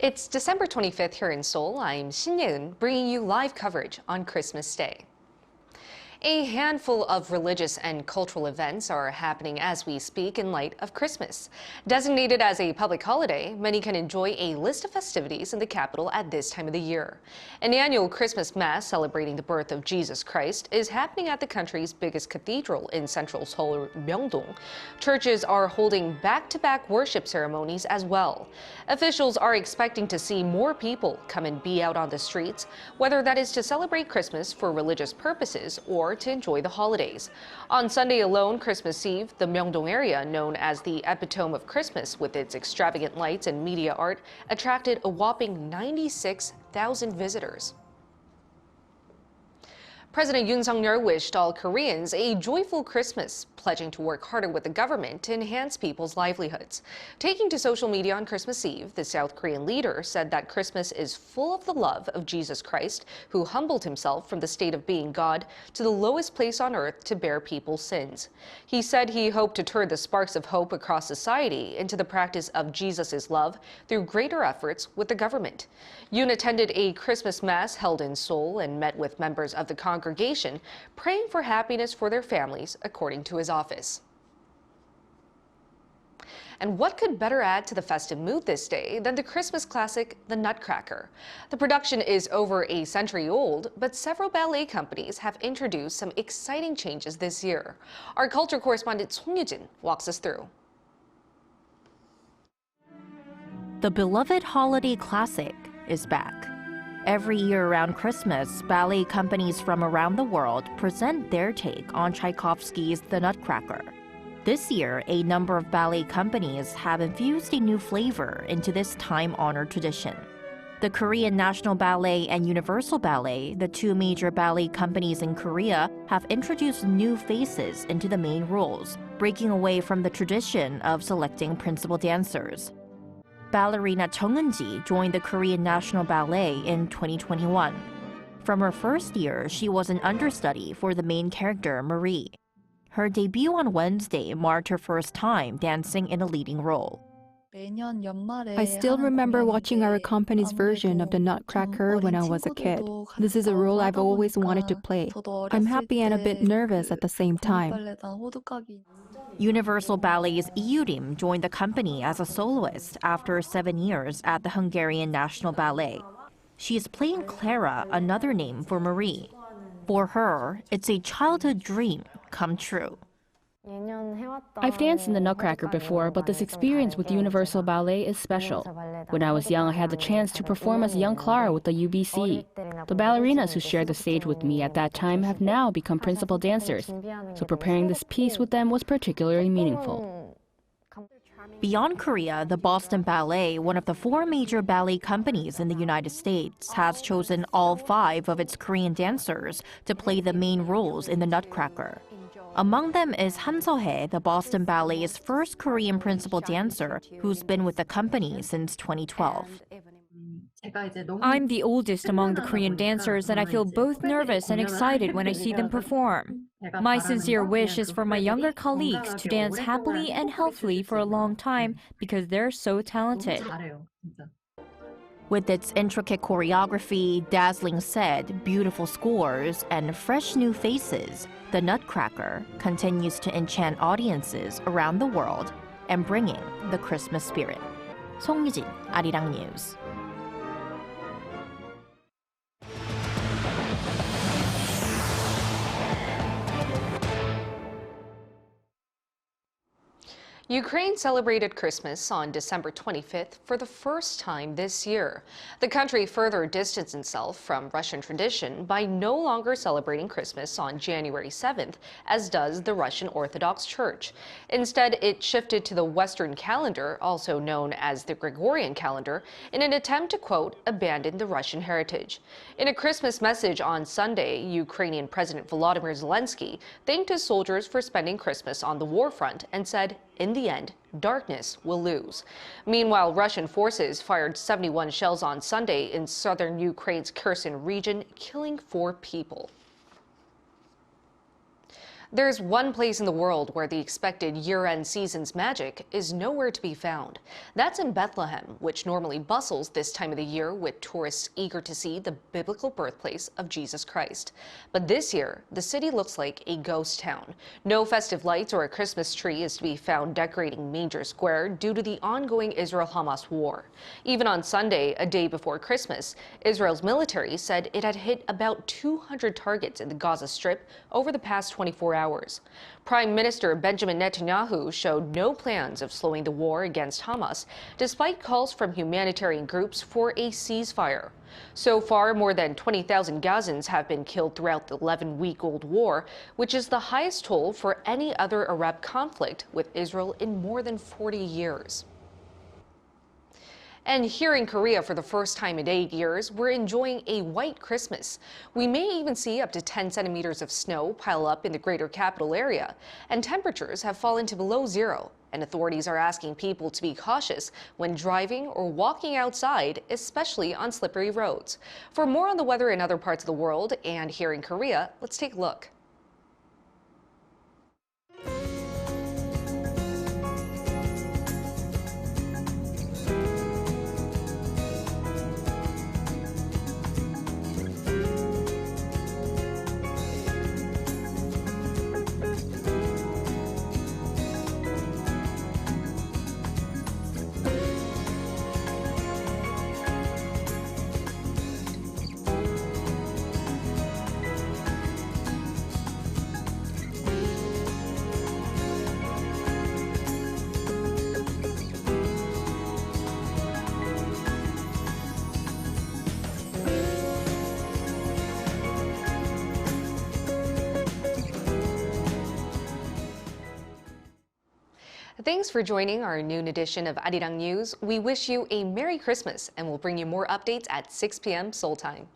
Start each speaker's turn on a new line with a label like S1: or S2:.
S1: It's December 25th here in Seoul. I'm Yoon, bringing you live coverage on Christmas Day. A handful of religious and cultural events are happening as we speak in light of Christmas. Designated as a public holiday, many can enjoy a list of festivities in the capital at this time of the year. An annual Christmas Mass celebrating the birth of Jesus Christ is happening at the country's biggest cathedral in central Seoul, Myeongdong. Churches are holding back-to-back worship ceremonies as well. Officials are expecting to see more people come and be out on the streets, whether that is to celebrate Christmas for religious purposes or to enjoy the holidays. On Sunday alone, Christmas Eve, the Myeongdong area, known as the epitome of Christmas with its extravagant lights and media art, attracted a whopping 96,000 visitors. President Yoon wished all Koreans a joyful Christmas, pledging to work harder with the government to enhance people's livelihoods. Taking to social media on Christmas Eve, the South Korean leader said that Christmas is full of the love of Jesus Christ, who humbled himself from the state of being God to the lowest place on earth to bear people's sins. He said he hoped to turn the sparks of hope across society into the practice of Jesus' love through greater efforts with the government. Yoon attended a Christmas Mass held in Seoul and met with members of the congregation, praying for happiness for their families, according to his office. And what could better add to the festive mood this day than the Christmas classic, The Nutcracker? The production is over a century old, but several ballet companies have introduced some exciting changes this year. Our culture correspondent Song Yujin walks us through.
S2: The beloved holiday classic is back. Every year around Christmas, ballet companies from around the world present their take on Tchaikovsky's The Nutcracker. This year, a number of ballet companies have infused a new flavor into this time-honored tradition. The Korean National Ballet and Universal Ballet, the two major ballet companies in Korea, have introduced new faces into the main roles, breaking away from the tradition of selecting principal dancers. Ballerina Chung Eun-ji joined the Korean National Ballet in 2021. From her first year, she was an understudy for the main character, Marie. Her debut on Wednesday marked her first time dancing in a leading role.
S3: I still remember watching our company's version of the Nutcracker when I was a kid. This is a role I've always wanted to play. I'm happy and a bit nervous at the same time.
S2: Universal Ballet's Rim joined the company as a soloist after 7 years at the Hungarian National Ballet. She is playing Clara, another name for Marie. For her, it's a childhood dream come true.
S4: I've danced in the Nutcracker before, but this experience with Universal Ballet is special. When I was young, I had the chance to perform as young Clara with the UBC. The ballerinas who shared the stage with me at that time have now become principal dancers, so preparing this piece with them was particularly meaningful.
S2: Beyond Korea, the Boston Ballet, one of the 4 major ballet companies in the United States, has chosen all 5 of its Korean dancers to play the main roles in the Nutcracker. Among them is Han So-hae, the Boston Ballet's first Korean principal dancer, who's been with the company since 2012.
S5: I'm the oldest among the Korean dancers, and I feel both nervous and excited when I see them perform. My sincere wish is for my younger colleagues to dance happily and healthily for a long time because they're so talented.
S2: With its intricate choreography, dazzling set, beautiful scores, and fresh new faces, The Nutcracker continues to enchant audiences around the world and bringing the Christmas spirit. Song Yujin, Arirang News.
S1: Ukraine celebrated Christmas on December 25th for the first time this year. The country further distanced itself from Russian tradition by no longer celebrating Christmas on January 7th, as does the Russian Orthodox Church. Instead, it shifted to the Western calendar, also known as the Gregorian calendar, in an attempt to, quote, abandon the Russian heritage. In a Christmas message on Sunday, Ukrainian President Volodymyr Zelensky thanked his soldiers for spending Christmas on the war front and said, in the end, darkness will lose. Meanwhile, Russian forces fired 71 shells on Sunday in southern Ukraine's Kherson region, killing 4 people. There's one place in the world where the expected year-end season's magic is nowhere to be found. That's in Bethlehem, which normally bustles this time of the year with tourists eager to see the biblical birthplace of Jesus Christ. But this year, the city looks like a ghost town. No festive lights or a Christmas tree is to be found decorating Manger Square due to the ongoing Israel-Hamas war. Even on Sunday, a day before Christmas, Israel's military said it had hit about 200 targets in the Gaza Strip over the past 24 hours. Prime Minister Benjamin Netanyahu showed no plans of slowing the war against Hamas, despite calls from humanitarian groups for a ceasefire. So far, more than 20,000 Gazans have been killed throughout the 11-week-old war, which is the highest toll for any other Arab conflict with Israel in more than 40 years. And here in Korea, for the first time in 8 years, we're enjoying a white Christmas. We may even see up to 10 centimeters of snow pile up in the greater capital area, and temperatures have fallen to below zero. And authorities are asking people to be cautious when driving or walking outside, especially on slippery roads. For more on the weather in other parts of the world and here in Korea, let's take a look. Thanks for joining our noon edition of Arirang News. We wish you a Merry Christmas, and we'll bring you more updates at 6 p.m. Seoul time.